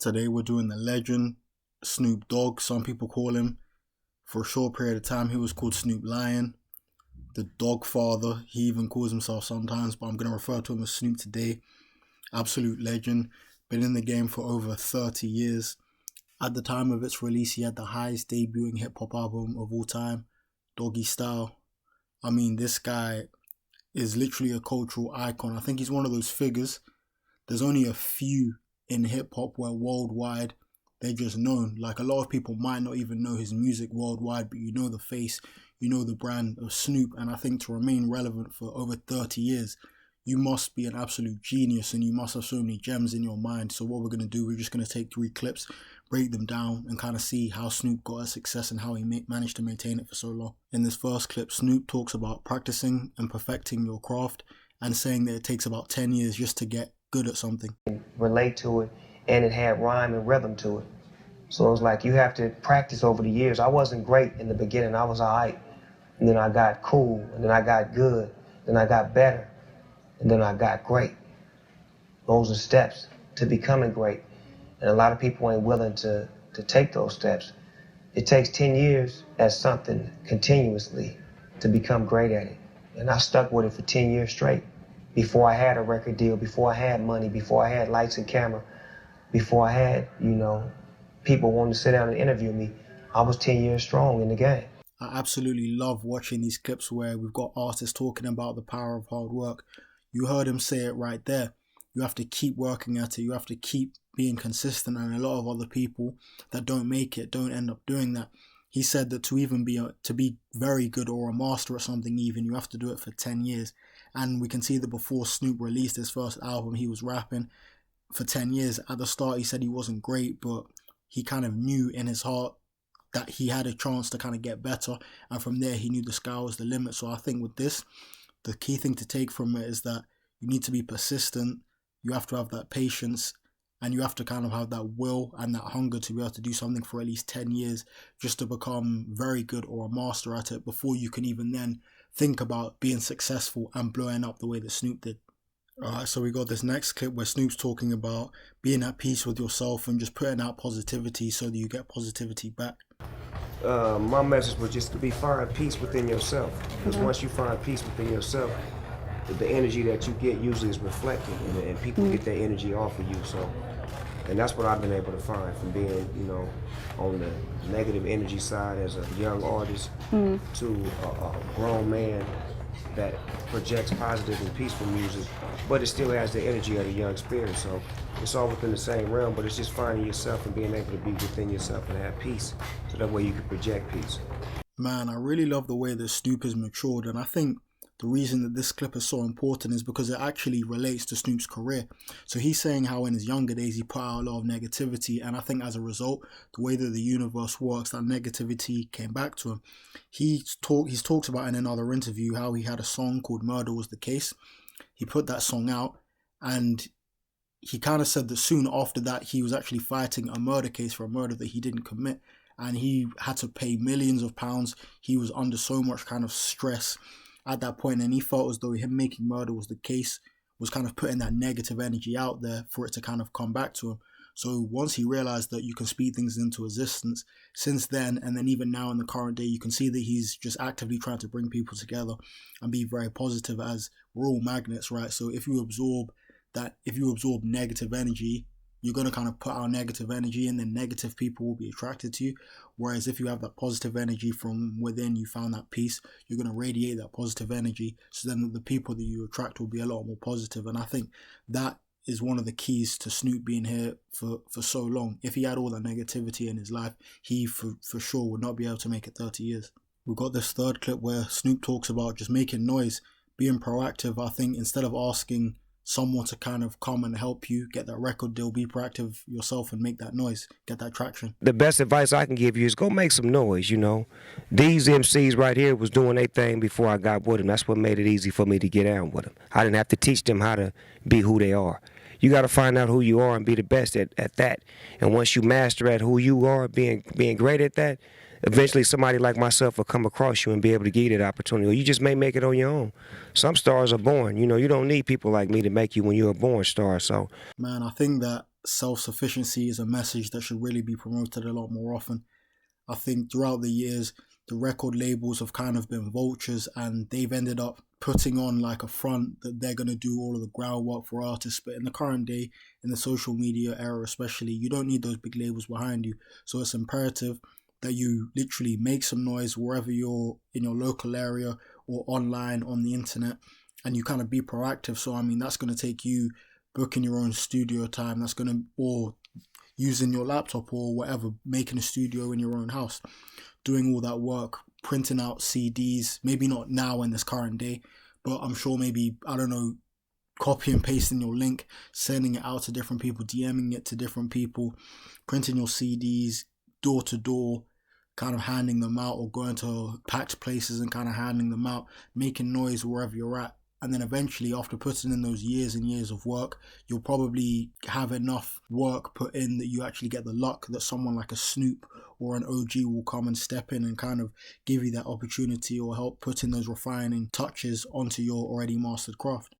Today we're doing the legend, Snoop Dogg, some people call him. For a short period of time he was called Snoop Lion, the Dog Father, he even calls himself sometimes, but I'm going to refer to him as Snoop today. Absolute legend, been in the game for over 30 years. At the time of its release he had the highest debuting hip-hop album of all time, Doggy Style. I mean, this guy is literally a cultural icon. I think he's one of those figures. There's only a few in hip-hop where worldwide they're just known. Like, a lot of people might not even know his music worldwide, but you know the face, you know the brand of Snoop. And I think to remain relevant for over 30 years, you must be an absolute genius and you must have so many gems in your mind. So what we're going to do, we're just going to take 3 clips, break them down and kind of see how Snoop got a success and how he managed to maintain it for so long. In this first clip, Snoop talks about practicing and perfecting your craft and saying that it takes about 10 years just to get good at something. Relate to it, and it had rhyme and rhythm to it. So it was like you have to practice over the years. I wasn't great in the beginning. I was all right. And then I got cool, and then I got good, then I got better, and then I got great. Those are steps to becoming great. And a lot of people ain't willing to take those steps. It takes 10 years at something continuously to become great at it. And I stuck with it for 10 years straight. Before I had a record deal, before I had money, before I had lights and camera, before I had, people wanting to sit down and interview me, I was 10 years strong in the game. I absolutely love watching these clips where we've got artists talking about the power of hard work. You heard him say it right there. You have to keep working at it. You have to keep being consistent. And a lot of other people that don't make it don't end up doing that. He said that to be very good or a master at something even, you have to do it for 10 years. And we can see that before Snoop released his first album, he was rapping for 10 years. At the start, he said he wasn't great, but he kind of knew in his heart that he had a chance to kind of get better. And from there, he knew the sky was the limit. So I think with this, the key thing to take from it is that you need to be persistent. You have to have that patience. And you have to kind of have that will and that hunger to be able to do something for at least 10 years just to become very good or a master at it before you can even then think about being successful and blowing up the way that Snoop did. Alright, so we got this next clip where Snoop's talking about being at peace with yourself and just putting out positivity so that you get positivity back. My message was just to find peace within yourself. Because once you find peace within yourself, the energy that you get usually is reflected, and people get that energy off of you. So, and that's what I've been able to find from being, on the negative energy side as a young artist to a grown man that projects positive and peaceful music, but it still has the energy of a young spirit. So it's all within the same realm, but it's just finding yourself and being able to be within yourself and have peace, so that way you can project peace. Man, I really love the way that Snoop has matured, and I think the reason that this clip is so important is because it actually relates to Snoop's career. So he's saying how in his younger days he put out a lot of negativity, and I think as a result, the way that the universe works, that negativity came back to him. He's talked about in another interview how he had a song called Murder Was the Case. He put that song out, and he kind of said that soon after that he was actually fighting a murder case for a murder that he didn't commit, and he had to pay millions of pounds. He was under so much kind of stress at that point, and he felt as though him making Murder Was the Case was kind of putting that negative energy out there for it to kind of come back to him. So once he realized that you can speed things into existence, since then and then even now in the current day, you can see that he's just actively trying to bring people together and be very positive, as we're all magnets, right? So if you absorb negative energy, you're going to kind of put out negative energy, and then negative people will be attracted to you. Whereas if you have that positive energy from within, you found that peace, you're going to radiate that positive energy, so then the people that you attract will be a lot more positive. And I think that is one of the keys to Snoop being here for so long. If he had all that negativity in his life, he for sure would not be able to make it 30 years. We've got this third clip where Snoop talks about just making noise, being proactive. I think instead of asking someone to kind of come and help you get that record deal, be proactive yourself and make that noise, get that traction. The best advice I can give you is go make some noise, These MCs right here was doing their thing before I got with them. That's what made it easy for me to get down with them. I didn't have to teach them how to be who they are. You got to find out who you are and be the best at that. And once you master at who you are, being great at that, eventually somebody like myself will come across you and be able to give you that opportunity. Or you just may make it on your own. Some stars are born. You don't need people like me to make you when you're a born star. So, man, I think that self-sufficiency is a message that should really be promoted a lot more often. I think throughout the years, the record labels have kind of been vultures, and they've ended up putting on like a front that they're going to do all of the groundwork for artists. But in the current day, in the social media era especially, you don't need those big labels behind you. So it's imperative that you literally make some noise wherever you're in your local area or online on the internet, and you kind of be proactive. So I mean, that's going to take you booking your own studio time. That's going to, or using your laptop or whatever, making a studio in your own house, doing all that work, printing out CDs, maybe not now in this current day, but I'm sure maybe, I don't know, copy and pasting your link, sending it out to different people, DMing it to different people, printing your CDs door to door, kind of handing them out, or going to packed places and kind of handing them out, making noise wherever you're at. And then eventually, after putting in those years and years of work, you'll probably have enough work put in that you actually get the luck that someone like a Snoop or an OG will come and step in and kind of give you that opportunity or help put in those refining touches onto your already mastered craft.